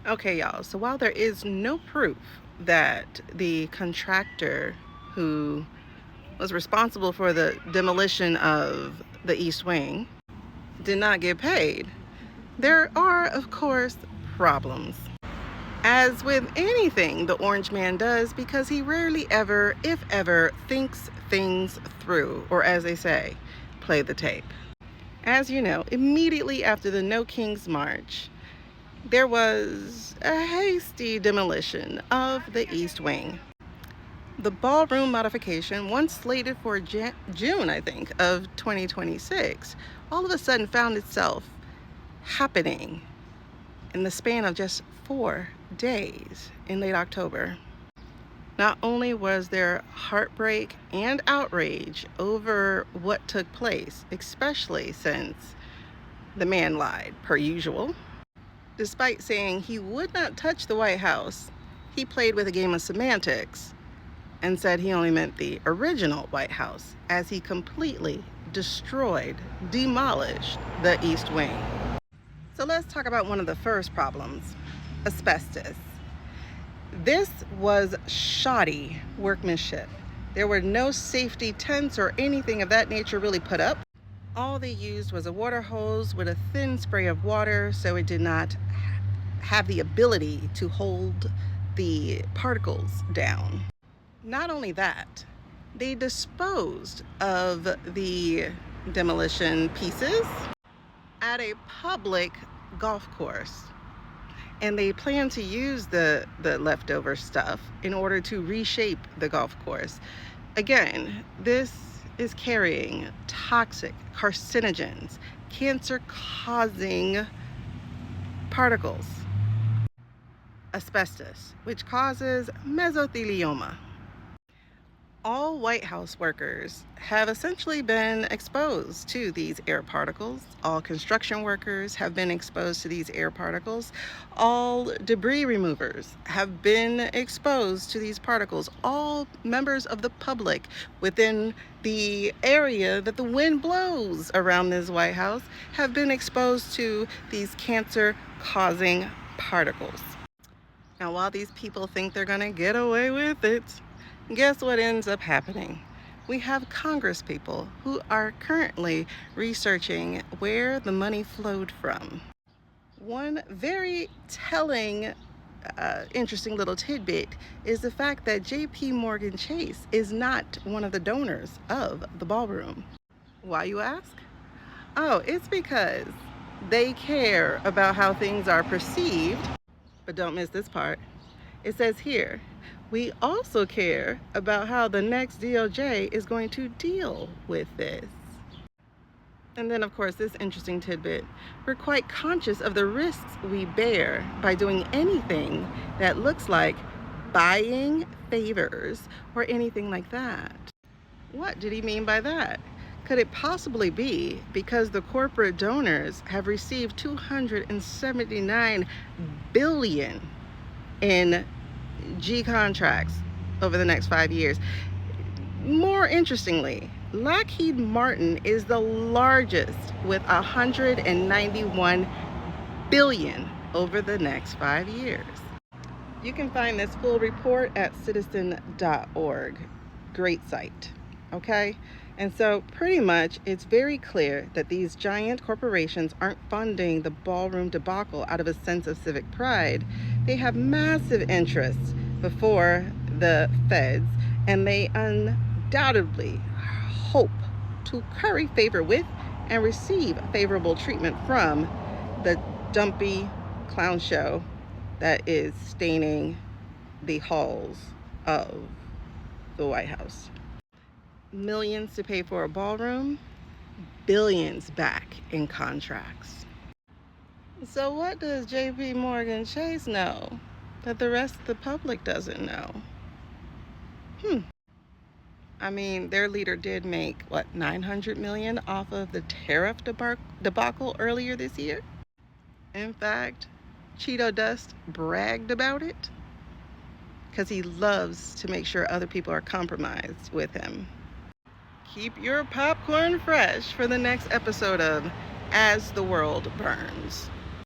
Okay, y'all, so while there is no proof that the contractor who was responsible for the demolition of the East Wing did not get paid, there are, of course, problems. As with anything the Orange Man does, because he rarely ever, if ever, thinks things through, or as they say, play the tape. As you know, immediately after the No Kings March, there was a hasty demolition of the East Wing. The ballroom modification, once slated for June, I think, of 2026, all of a sudden found itself happening in the span of just 4 days in late October. Not only was there heartbreak and outrage over what took place, especially since the man lied, per usual. Despite saying he would not touch the White House, he played with a game of semantics and said he only meant the original White House, as he completely destroyed, demolished the East Wing. So let's talk about one of the first problems: asbestos. This was shoddy workmanship. There were no safety tents or anything of that nature really put up. All they used was a water hose with a thin spray of water, so it did not have the ability to hold the particles down. Not only that, they disposed of the demolition pieces at a public golf course. And they plan to use the leftover stuff in order to reshape the golf course. Again, this is carrying toxic carcinogens, cancer-causing particles. Asbestos, which causes mesothelioma. All White House workers have essentially been exposed to these air particles. All construction workers have been exposed to these air particles. All debris removers have been exposed to these particles. All members of the public within the area that the wind blows around this White House have been exposed to these cancer-causing particles. Now, while these people think they're gonna get away with it, guess what ends up happening? We have Congress people who are currently researching where the money flowed from. One very telling, interesting little tidbit is the fact that JP Morgan Chase is not one of the donors of the ballroom. Why, you ask? Oh, it's because they care about how things are perceived, but don't miss this part. It says here, we also care about how the next DOJ is going to deal with this. And then, of course, this interesting tidbit: we're quite conscious of the risks we bear by doing anything that looks like buying favors or anything like that. What did he mean by that? Could it possibly be because the corporate donors have received $279 billion in G contracts over the next 5 years? More interestingly, Lockheed Martin is the largest with $191 billion over the next 5 years. You can find this full report at citizen.org. Great site, okay? And so pretty much it's very clear that these giant corporations aren't funding the ballroom debacle out of a sense of civic pride. They have massive interests before the feds, and they undoubtedly hope to curry favor with and receive favorable treatment from the dumpy clown show that is staining the halls of the White House. Millions to pay for a ballroom, billions back in contracts. So what does JP Morgan Chase know that the rest of the public doesn't know? I mean, their leader did make, what, 900 million off of the tariff debacle earlier this year? In fact, Cheeto Dust bragged about it because he loves to make sure other people are compromised with him. Keep your popcorn fresh for the next episode of As the World Burns.